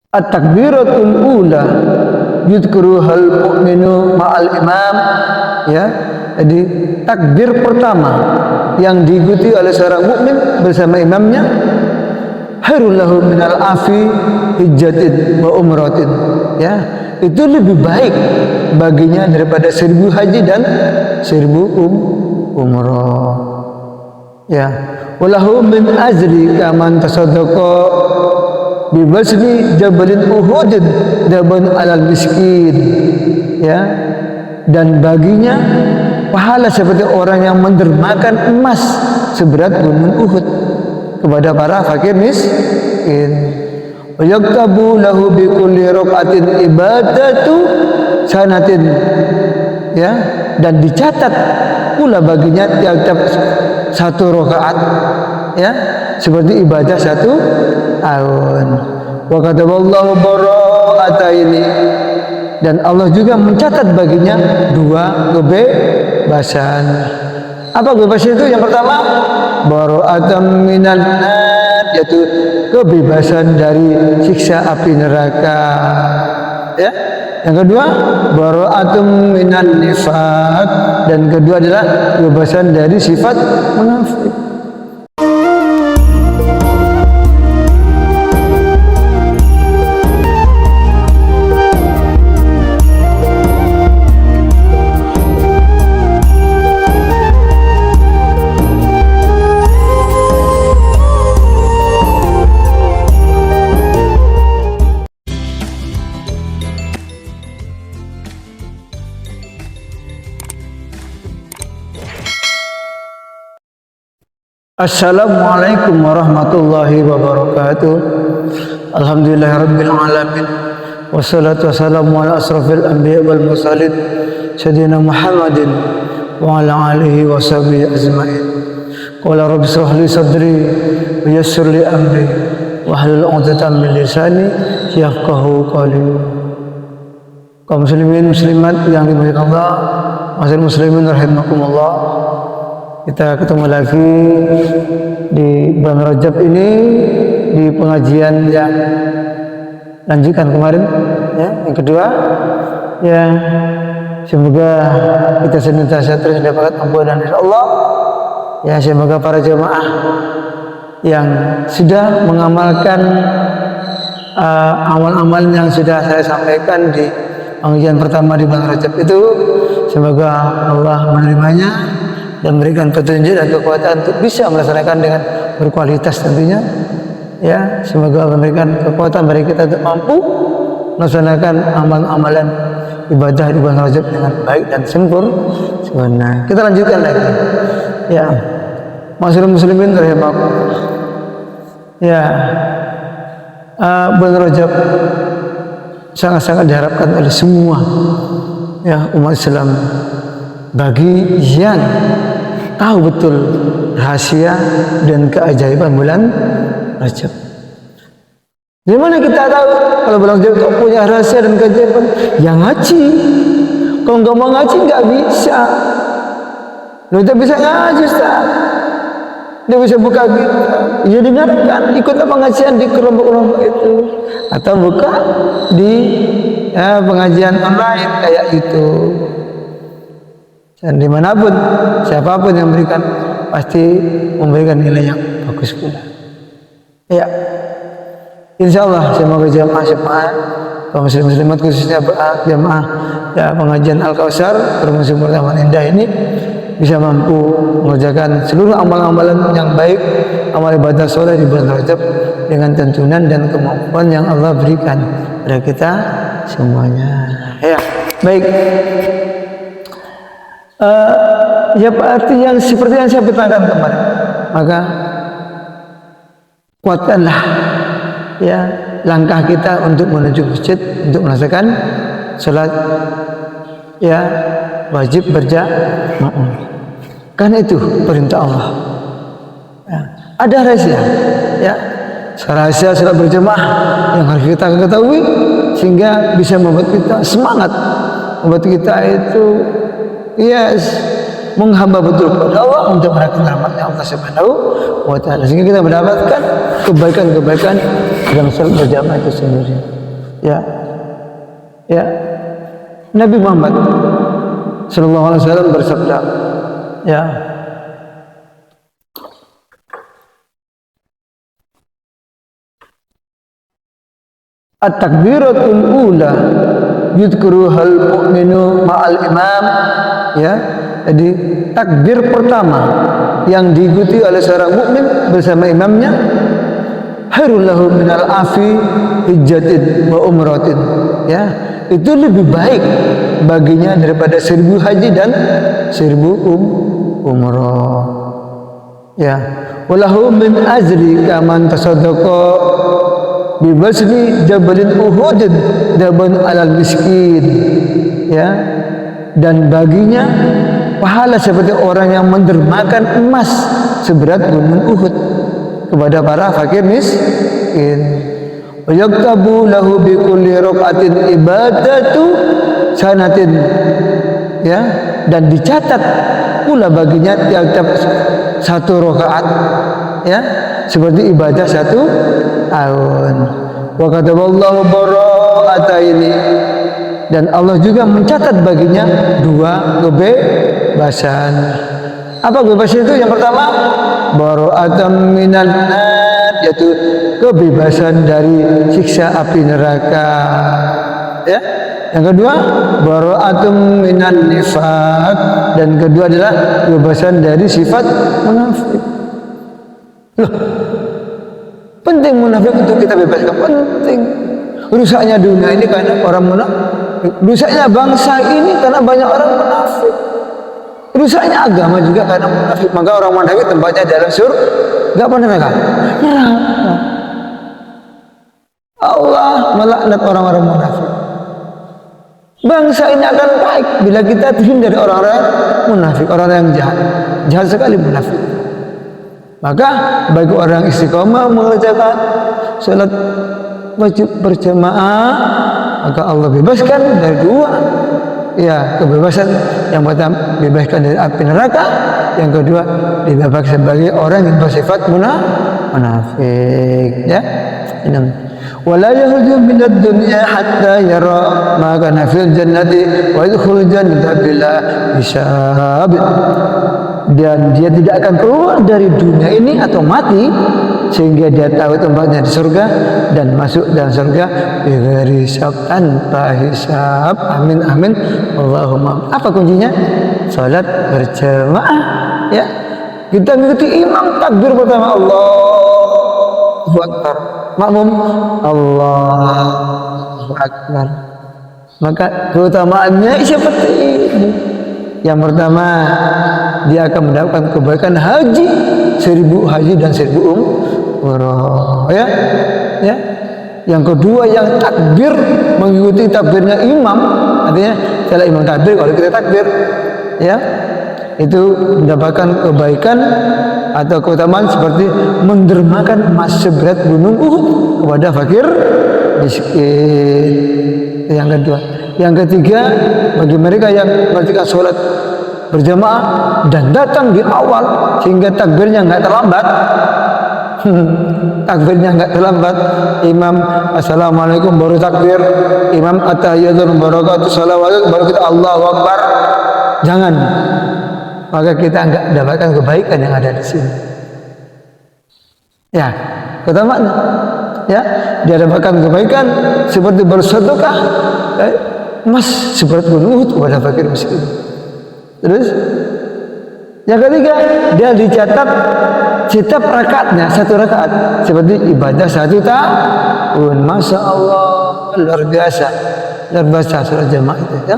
at-takbiratul ula yudhkuruhal mu'minu ma'al imam, ya. Jadi takbir pertama yang diikuti oleh seorang mukmin bersama imamnya khairul lahu minal afi hijjatin wa umratin, ya. Itu lebih baik baginya daripada 1000 haji dan 1000 umrah, ya. Walahu min ajri kaman tasaddaqa bi basri jabalin uhudin daban alal miskin, ya. Dan baginya pahala seperti orang yang mendermakan emas seberat gunung Uhud kepada para fakir miskin. Wa yaktabu lahu bi kulli raqatin ibadatu sanatin, ya. Dan dicatat pula baginya tiap-tiap satu rakaat, ya, seperti ibadah 1 tahun. Wa kataballahu bara'ataini, dan Allah juga mencatat baginya 2 kebebasan. Apa kebebasan itu? Yang pertama, bara'atan minan nar, yaitu kebebasan dari siksa api neraka, ya. Yang kedua, bara'atun minan nifaq, dan kedua adalah kebebasan dari sifat munafik. Assalamualaikum warahmatullahi wabarakatuh. Alhamdulillahirabbil alamin. Wassalatu wassalamu ala asrafil anbiya wal mursalin sayyidina Muhammadin wa ala alihi wa sahbihi ajmain. Qala rabbi shrah li sadri wa yassir li amri wa hlul 'uqdatam min lisani yafqahu qawli. Kaum muslimin muslimat yang dimuliakan Allah, masyaallah muslimin rahimakumullah. Kita ketemu lagi di bulan Rajab ini di pengajian yang lanjutkan kemarin, ya, yang kedua, ya. Semoga kita senantiasa terus mendapatkan ampunan dari Allah, ya. Semoga para jemaah yang sudah mengamalkan amal-amal yang sudah saya sampaikan di pengajian pertama di bulan Rajab itu, semoga Allah menerimanya dan memberikan petunjuk dan kekuatan untuk bisa melaksanakan dengan berkualitas tentunya, ya. Semoga Allah memberikan kekuatan bagi kita untuk mampu melaksanakan amal-amalan ibadah di bulan Rajab dengan baik dan sempurna. Kita lanjutkan lagi, ya. Masyaallah muslimin rahimakumullah, ya. Bulan Rajab sangat-sangat diharapkan oleh semua, ya, umat Islam, bagi yang tahu betul rahasia dan keajaiban bulan Rajab. Dari mana kita tahu kalau bulan Rajab itu punya rahasia dan keajaiban? Yang ngaji. Kalau nggak mau ngaji nggak bisa. Lu tidak bisa ngaji, Ustaz. Dia bisa buka kita, ya dengarkan, ikutlah pengajian di kelompok-kelompok itu, atau buka di pengajian online kayak itu. Dan dimanapun, siapapun yang memberikan pasti memberikan nilai yang bagus pula, ya. Insya Allah semoga jamaah kaum muslimat khususnya jamaah, ya, pengajian Al-Kautsar bermusim pertama indah ini bisa mampu mengerjakan seluruh amal-amalan yang baik, amal ibadah soleh di bulan Rajab dengan tuntunan dan kemampuan yang Allah berikan pada kita semuanya, ya. Baik. Ya, arti yang seperti yang saya beritakan kemarin, maka kuatkanlah, ya, langkah kita untuk menuju masjid untuk melaksanakan salat, ya, wajib berjamaah. Karena itu perintah Allah, ya. Ada rahasia, ya, rahasia salat berjamaah yang harus kita ketahui sehingga bisa membuat kita semangat, membuat kita itu, yes, menghamba betul kepada Allah untuk merasakan rahmatnya Allah Subhanahu wa Ta'ala, sehingga kita mendapatkan kebaikan-kebaikan dalam salat berjamaah itu sendiri. Ya, ya. Nabi Muhammad sallallahu alaihi wasallam bersabda, ya, at-takbiratul ula yudhkuruhal mu'minu ma'al imam, ya. Jadi takbir pertama yang diikuti oleh seorang mukmin bersama imamnya khairul lahu minal afi hijjatin wa umratin, ya, itu lebih baik baginya daripada 1000 haji dan 1000 umrah, ya. Walahu min ajri kaman tasaddaqa bi basri jabalin uhudin daban alal miskin, ya, dan baginya pahala seperti orang yang mendermakan emas seberat gunung Uhud kepada para fakir miskin. Wa yaktabu lahu bi kulli raqatin ibadatu sanatin, ya, dan dicatat pula baginya tiap-tiap satu rakaat, ya, seperti ibadah 1 tahun. Wa kataballahu bara'ataini, dan Allah juga mencatat baginya 2 kebebasan. Apa kebebasan itu? Yang pertama, bara'atan minan nar, yaitu kebebasan dari siksa api neraka, ya. Yang kedua, bara'atun minan nifaq, dan kedua adalah kebebasan dari sifat munafik. Loh, penting munafik untuk kita bebaskan, penting. Rusaknya dunia ini karena orang munafik, rusaknya bangsa ini karena banyak orang munafik, rusaknya agama juga karena munafik. Maka orang munafik tempatnya dalam surga, enggak pernah mereka neraka. Allah melaknat orang-orang munafik. Bangsa ini akan baik bila kita terhindar dari orang-orang munafik, orang-orang yang jahat, jahat sekali munafik. Maka bagi orang istiqomah mengerjakan salat wajib berjamaah, maka Allah bebaskan dari 2, ya, kebebasan. Yang pertama bebaskan dari api neraka, yang kedua dibebaskan sebagai orang yang bersifat munafik, ya. Wala yakhruju minad dunya hatta yara ma kana fil jannati wa yadkhulul jannata bila hisab. Dan dia tidak akan keluar dari dunia ini atau mati sehingga dia tahu tempatnya di surga dan masuk dalam surga bighairi hisab, tanpa hisab. Amin amin Allahumma. Apa kuncinya? Salat berjamaah, ya. Kita mengikuti imam, takbir pertama Allahu Akbar, makmum Allahu Akbar. Maka keutamaannya seperti ini. Yang pertama, dia akan mendapatkan kebaikan haji 1000 haji dan 1000 umrah, ya, ya. Yang kedua, yang takbir mengikuti takbirnya imam, artinya setelah imam takbir kalau kita takbir, ya, itu mendapatkan kebaikan atau keutamaan seperti mendermakan emas seberat gunung Uhud kepada fakir miskin. Yang kedua. Yang ketiga, bagi mereka yang melakukan sholat berjamaah dan datang di awal sehingga takbirnya nggak terlambat, takbirnya nggak terlambat. Imam assalamualaikum baru takbir, imam at-tahiyyatun barakatuh salawat baru kita Allahu Akbar. Jangan, maka kita nggak mendapatkan kebaikan yang ada di sini. Ya, keutamaannya, ya, dia dapatkan kebaikan seperti bersedekah emas seberat gunung Uhud kepada fakir miskin. Terus yang ketiga, dia dicatat setiap rakaatnya 1 rakaat seperti ibadah 1 tahun. Masya Allah, luar biasa, luar biasa sholat jamaah itu, ya.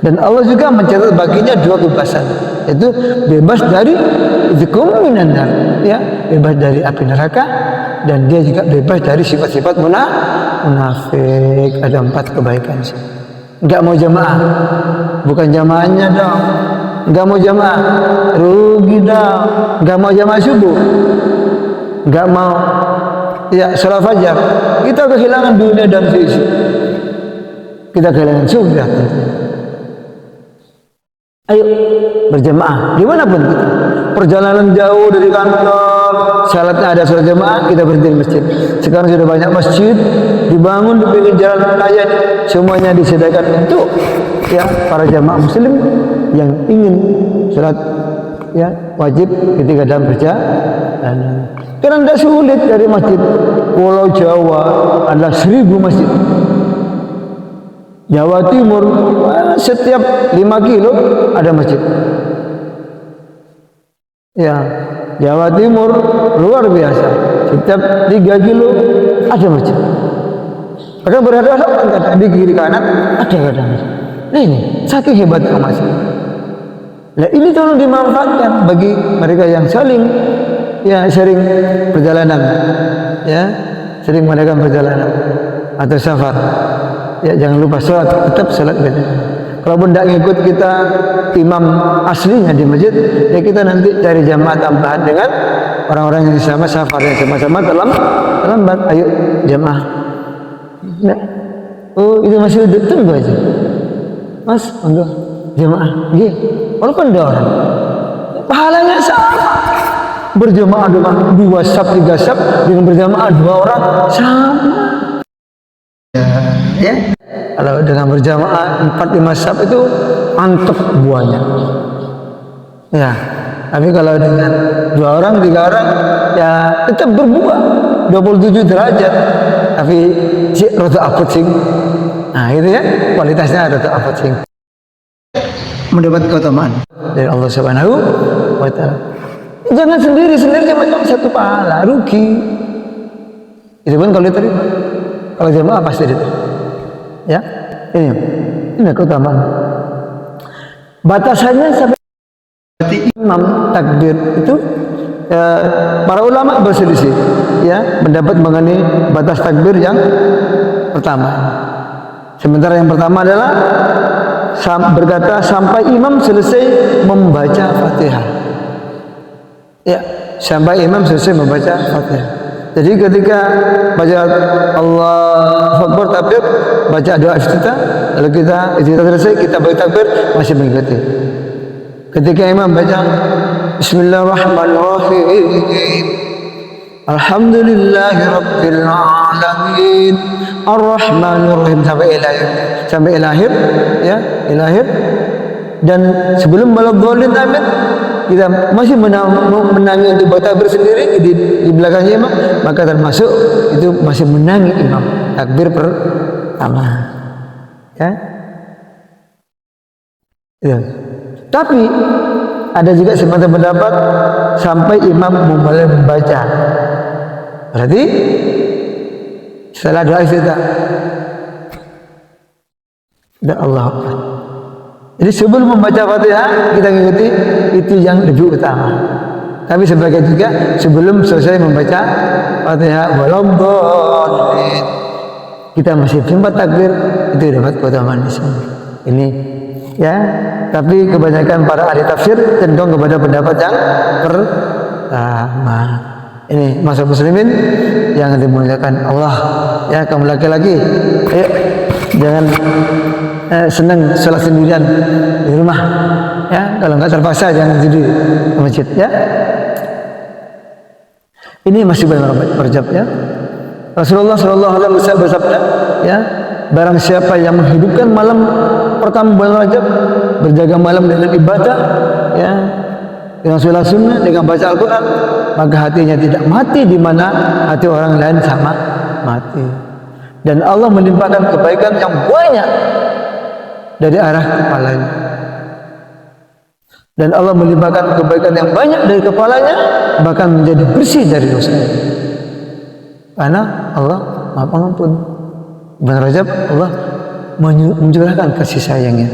Dan Allah juga mencatat baginya 2 kebebasan, yaitu bebas dari zikum minan nar, ya, bebas dari api neraka, dan dia juga bebas dari sifat-sifat munafik. Ada 4 kebaikan sih. Enggak mau jamaah, bukan jamaahnya dong. Enggak mau jamaah, rugi dong. Enggak mau jamaah subuh, enggak mau, ya, salat fajar, kita kehilangan dunia dan seisi, kita kehilangan surga. Ayo berjamaah dimanapun kita. Perjalanan jauh dari kantor, salatnya ada sholat jamaah, kita berhenti di masjid. Sekarang sudah banyak masjid dibangun di pinggir jalan raya, semuanya disediakan untuk ya para jamaah muslim yang ingin sholat ya wajib ketika dalam perjalanan. Karena tidak sulit dari masjid Pulau Jawa ada 1000 masjid. Jawa Timur setiap 5 kilo ada masjid. Ya, Jawa Timur luar biasa. Setiap 3 kilo ada masjid. Kadang berhadapan kadang di kiri kanan ada kadang. Nah ini saking hebatnya masjid. Nah ini tolong dimanfaatkan bagi mereka yang sering perjalanan, ya sering mengadakan perjalanan atau safar. Ya jangan lupa sholat, tetap sholat berjamaah. Kalaupun tidak ngikut kita imam aslinya di masjid, ya kita nanti cari jamaah tambahan dengan orang-orang yang sama safar yang sama-sama terlambat. Ayo jamaah. Nah, oh itu masih tunggu aja, mas, untuk jamaah. Iya, walaupun ada orang, pahalanya sama. Berjamaah dengan 2 saf 3 saf dengan berjamaah 2 orang sama. Ya, kalau dengan berjamaah 4-5 saf itu mantap buahnya. Ya, tapi kalau dengan 2 orang 3 orang ya tetap berbuah 27 derajat. Tapi rada apot sing. Nah, itu ya kualitasnya rada apot sing. Mendapat keutamaan dari Allah Subhanahu wa taala. Jangan sendiri macam satu pahala, rugi. Itu pun kalau diterima. Kalau jamaah pasti diterima. Ya, ini keutamaan. Batasannya sampai imam takbir itu para ulama berselisih, ya, mendapat mengenai batas takbir yang pertama. Sementara yang pertama adalah berkata sampai imam selesai membaca Fatihah. Ya, sampai imam selesai membaca Fatihah. Jadi ketika baca Allahu Akbar takbir, baca doa iftitah, lalu kita selesai kita baca takbir masih mengikuti. Ketika imam baca Bismillahirrahmanirrahim, Alhamdulillahirabbil alamin, Arrahmanirrahim sampai ilahir, ya, ilahir. Dan sebelum waladhdallin amin, kita masih menangi untuk baca takbir sendiri di belakangnya imam, maka termasuk itu masih menangi imam takbir pertama, ya. Ya. Tapi ada juga semacam pendapat sampai imam mulai membaca, berarti setelah doa iftitah dan Allah Akbar. Jadi sebelum membaca Fatihah kita mengikuti itu yang lebih utama. Tapi sebagai juga sebelum selesai membaca Fatihah waladhdallin kita masih sempat takbir, itu dapat keutamaan di sini. Ini ya, tapi kebanyakan para ahli tafsir cenderung kepada pendapat yang pertama. Ini masa muslimin yang dimuliakan Allah, ya, kaum laki-laki, ayo jangan senang sholat sendirian di rumah, ya, kalau nggak terpaksa jangan jadi masjid, ya. Ini masih berjab, ya. Rasulullah SAW bersabda, ya, barang siapa yang menghidupkan malam pertama bulan Rajab, berjaga malam dengan ibadah, ya, dengan sholat sunnah, dengan baca Al-Quran, maka hatinya tidak mati di mana hati orang lain sama mati. Dan Allah menimpakan kebaikan yang banyak dari arah kepalanya. Dan Allah melimpahkan kebaikan yang banyak dari kepalanya, bahkan menjadi bersih dari dosa. Karena Allah Maha Pengampun. Bulan Rajab Allah mencurahkan kasih sayangnya.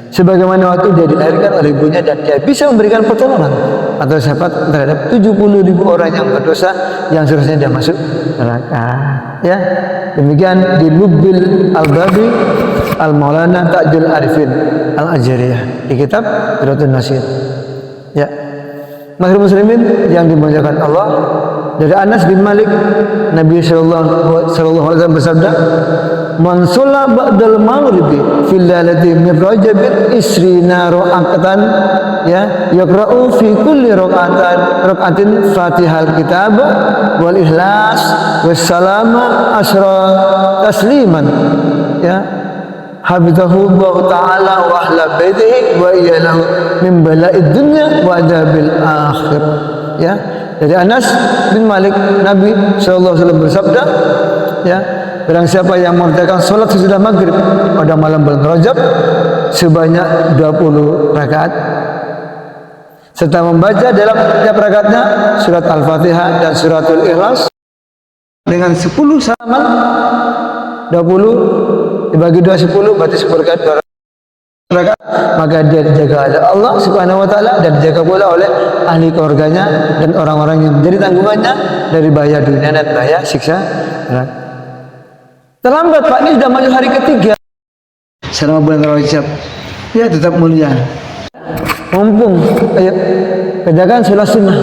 Sebagaimana waktu dia dilahirkan oleh ibunya dan dia bisa memberikan pertolongan atau syafaat terhadap 70.000 orang yang berdosa yang seharusnya dia masuk neraka. Ya, demikian di Lubbil Al-Babi Al-Maulana Ta'jul Arifin Al-Ajariyah di kitab Qiraatun Nasir. Ya, Masyarakat muslimin yang dimuliakan Allah, dari Anas bin Malik, Nabi sallallahu alaihi wasallam bersabda, man shalla ba'dal maghribi fil lailati min rajabin isrina rakaatan ya yaqra'u fi kulli rakaatin fatihal kitab wal ikhlas wassalama asra tasliman ya habidahu Allah ta'ala wa ahla baitihi wa iyalahu min bala'id dunya wa adabil akhir. Ya, dari Anas bin Malik, Nabi SAW bersabda, ya, barang siapa yang mengerjakan sholat sesudah maghrib pada malam bulan Rajab sebanyak 20 rakaat serta membaca dalam setiap rakaatnya surat Al-Fatihah dan suratul Ikhlas dengan 10 salaman, 20 dibagi 2 10 berarti 10 rakaat, maka dia dijaga oleh Allah Subhanahu wa taala dan dijaga pula oleh ahli keluarganya dan orang-orang yang menjadi tanggungannya dari bahaya dunia dan bahaya siksa neraka. Terlambat Pak, ini sudah masuk hari ketiga selama bulan Rajab. Ya, tetap mulia. Mumpung ayo kerjakan salat sunnah.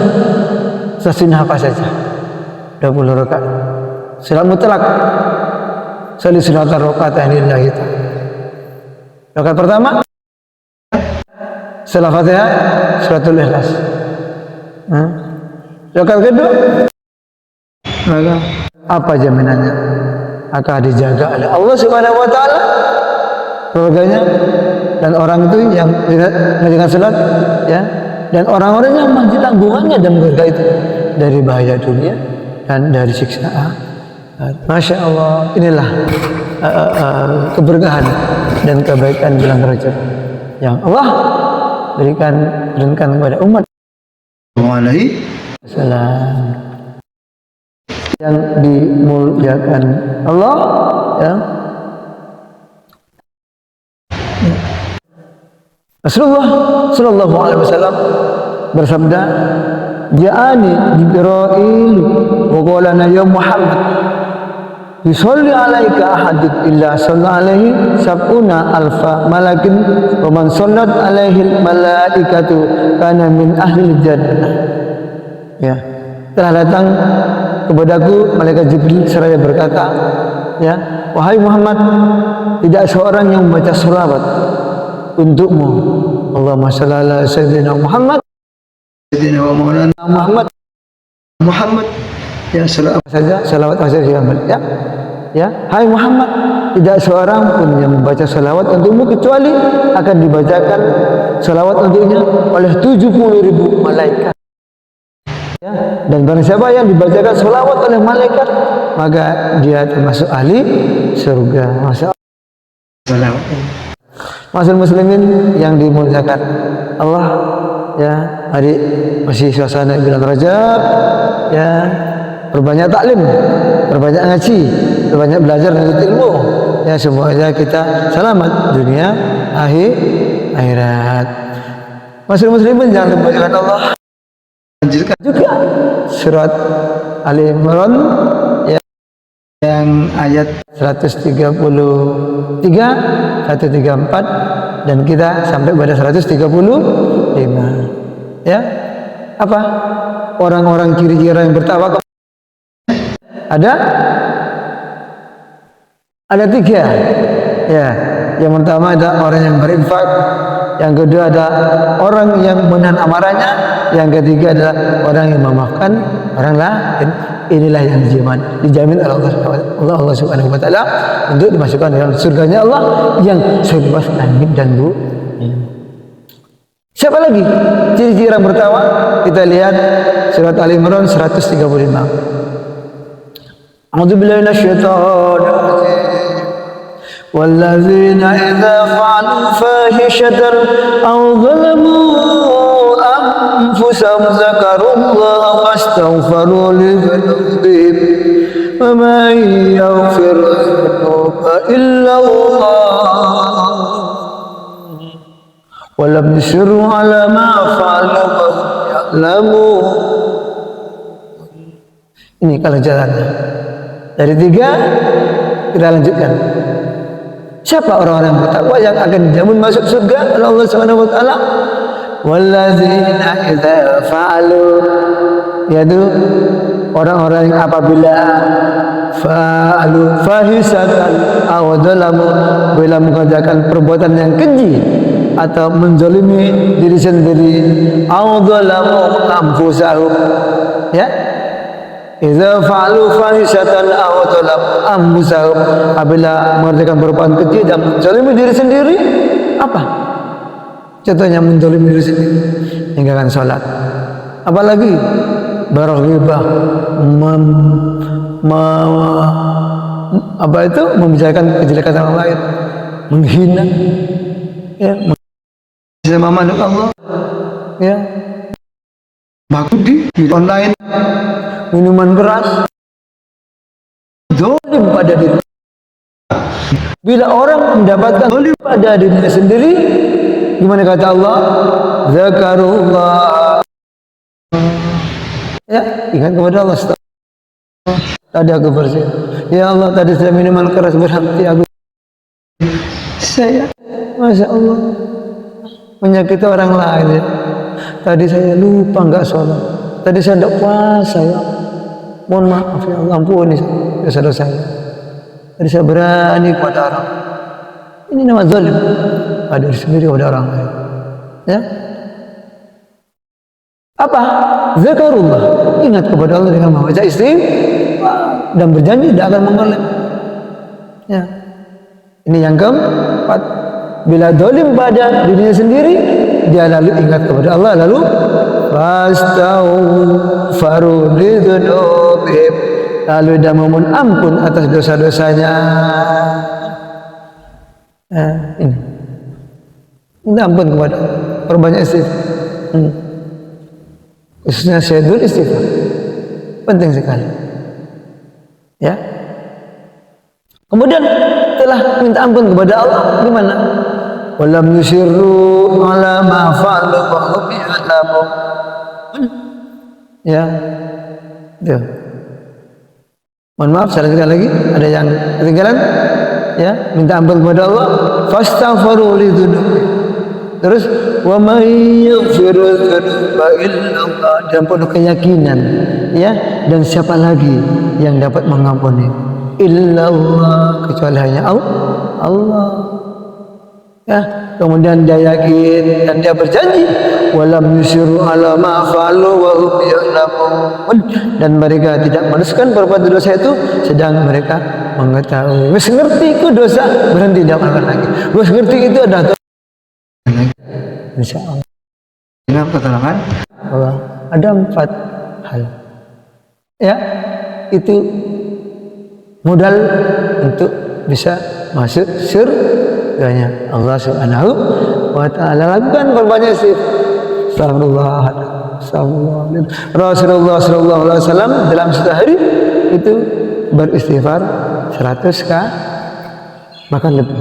Salat sunnah apa saja? 20 rakaat. Salat mutlak. Salat sunnah rakaat lillahi ta'ala. Rakaat pertama setelah Fatihah suratul Ikhlas. Rakaat kedua maka apa jaminannya? Akan dijaga oleh Allah Subhanahu wa taala keluarganya dan orang itu yang menjalankan salat ya, dan orang-orang yang menjadi tanggungannya dan keluarga itu dari bahaya dunia dan dari siksa. Masya Allah, inilah keberkahan dan kebaikan bulan Rajab yang Allah berikan kepada umat alaihi wasallam yang dimuliakan Allah ya. Rasulullah sallallahu alaihi wasallam bersabda, "Ja'ani Jibril wa qala ya Muhammad, yusolli alaika ahadun illa shalla alaihi sab'una alfa malakin wa man sallat alaihi malaikatu kana min ahli jannah." Ya, telah datang kepadaku malaikat Jibril seraya berkata, ya, wahai Muhammad, tidak seorang yang membaca selawat untukmu. Allahumma shalli ala sayyidina Muhammad, sayyidina wa maulana Muhammad. Ya, selawat saja, selawat saja ya. Ya, hai Muhammad, tidak seorang pun yang membaca selawat untukmu kecuali akan dibacakan selawat untuknya oleh 70.000 malaikat. Ya, dan barang siapa yang dibacakan selawat oleh malaikat maka dia termasuk ahli surga. Masya Allah. Masyaallah muslimin yang dimuliakan Allah ya, hari masih suasana bulan Rajab ya, perbanyak taklim, perbanyak ngaji, perbanyak belajar menuntut ilmu ya, semoga kita selamat dunia akhirat. Masyaallah muslimin jangan lupa Allah. Lanjutkan juga surat Ali Imran ya, yang ayat 133, 134 dan kita sampai pada 135 ya. Apa orang-orang kira-kira yang bertawakal? Ada 3 ya. Yang pertama ada orang yang berinfak, yang kedua ada orang yang menahan amarahnya, yang ketiga adalah orang yang memaafkan orang lain. Inilah yang dijamin oleh Allah Subhanahu wa taala untuk dimasukkan dalam surganya Allah yang seluas langit dan bumi. Siapa lagi ciri-ciri orang bertakwa? Kita lihat surat Ali Imran 135. A'udzubillahi minasyaitonir rajim. وَالَّذِينَ إِذَا فَعَلُوا فَاحِشَةً أَوْ ظَلَمُوا أَنفُسَهُمْ ذَكَرُوا اللَّهَ فَاسْتَغْفَرُوا لِذُنُوبِهِمْ وَمَن يَغْفِرُ الذُّنُوبَ إِلَّا اللَّهُ وَلَمْ يُصِرُّوا عَلَى مَا فَعَلُوا وَهُمْ يَعْلَمُونَ. Ini kalau jalannya. Dari 3 kita lanjutkan. Siapa orang-orang yang bertakwa yang akan dijamin masuk surga oleh Allah Subhanahu wa taala? Walladzina idza fa'alu, yaitu orang-orang yang apabila fa'alu fahisatan aw dzalamu, bila mengerjakan perbuatan yang keji atau menzalimi diri sendiri, aw dzalamu anfusahum, ya, idza fa'alu fahisatan aw dzalamu anfusahum, apabila mengerjakan perbuatan keji dan menzalimi diri sendiri, apa contohnya? Menzalimi diri sendiri, meninggalkan salat, apalagi berghibah, membicarakan kejelekan orang lain, menghina, ya, sama makhluk Allah, ya, baku di online, minuman keras, zalim pada diri. Bila orang mendapatkan zalim pada dirinya sendiri, gimana kata Allah? Zakarullah, ya, ingat kepada Allah. Tadi aku bersih, ya Allah, tadi saya minuman keras, berhenti aku. Saya, masya Allah, menyakiti orang lain, ya. Tadi saya lupa nggak sholat, tadi saya tidak puasa, ya. Mohon maaf, ya Allah, ampuni dosa-dosa saya. Tadi saya berani kepada orang. Ini nama zalim pada diri sendiri kepada orang lain, ya. Apa? Zakarullah, ingat kepada Allah dengan membaca istighfar dan berjanji tidak akan mengulang. Ya. Ini yang keempat. Bila zalim pada dirinya sendiri, dia lalu ingat kepada Allah, lalu fastaghfaru lidzunubihim, lalu dia memohon ampun atas dosa-dosanya. Ini minta ampun kepada Allah, perbanyak istighfar. Khususnya syahidul istighfar, penting sekali, ya. Kemudian telah minta ampun kepada Allah, gimana? Walam yusirru ala ma fa'alu wa hum ya'lamun, ya. Itu. Mohon maaf, saya lanjutkan lagi, ada yang ketinggalan, ya. Minta ampun kepada Allah, fastaghfiru lidzunubihim. Terus wa may yaghfiru dzunuba illallah, dan penuh keyakinan, ya, dan siapa lagi yang dapat mengampuni? Illallah, kecuali hanya Allah. Ya, kemudian dia yakin dan dia berjanji, walam yusiru ala ma fa'alu wa hum ya'lamun, dan mereka tidak meneruskan perbuatan dosa itu sedang mereka mengetahui. Wis ngerti ku dosa, berhenti, tidak melakukan lagi. Wis ngerti itu adalah insya Allah dengan pertolongan Allah. Ada 4 hal, ya, itu modal untuk bisa masuk surganya Allah Subhanahu wa ta'ala. Lakukan perbanyak istighfar. Astagfirullah. Rasulullah sallallahu alaihi wasallam dalam sehari itu beristighfar 100 kali, bahkan lebih.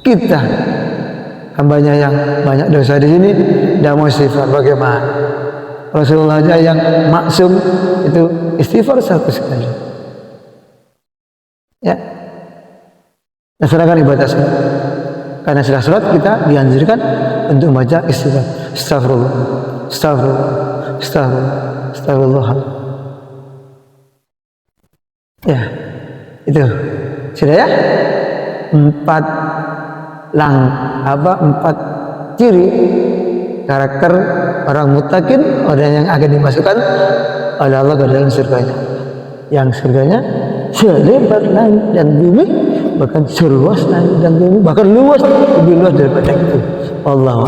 Kita hambanya yang banyak dosa di sini tidak mau istighfar, bagaimana? Rasulullah aja yang maksum itu istighfar 100 kali. Ya, laksanakan ibadah salat. Karena setelah salat kita dianjurkan untuk membaca istighfar. Astagfirullah, astagfirullah, astagfirullah, astagfirullah. Ya, itu sudah, ya. 4 ciri karakter orang muttaqin, orang yang akan dimasukkan oleh Allah ke dalam surganya. Yang surganya selebar langit dan bumi, bahkan seluas langit dan bumi, bahkan luas, lebih luas daripada itu. Allah,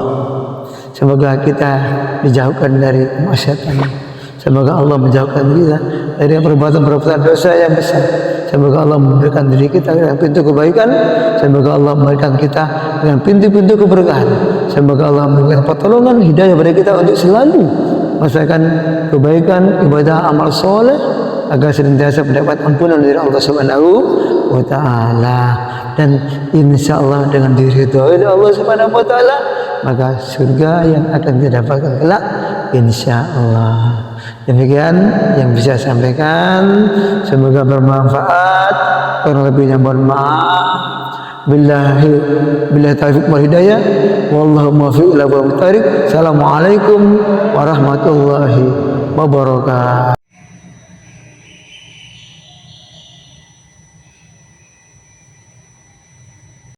semoga kita dijauhkan dari maksiatan. Semoga Allah menjauhkan kita dari perbuatan-perbuatan dosa yang besar. Semoga Allah memberikan diri kita dengan pintu kebaikan. Semoga Allah memberikan kita dengan pintu-pintu keberkahan. Semoga Allah memberikan pertolongan hidayah kepada kita untuk selalu melaksanakan kebaikan, ibadah, amal soleh, agar senantiasa mendapat ampunan dari Allah Subhanahu wa ta'ala. Dan insya Allah dengan diridhoi oleh Allah Subhanahu wa ta'ala, maka surga yang akan kita dapatkan kelak insya Allah. Demikian yang bisa saya sampaikan, semoga bermanfaat. Kurang lebihnya mohon maaf. Billahi taufiq wal hidayah, wallahu muwaffiq ila aqwamit thariq. Assalamualaikum warahmatullahi wabarakatuh.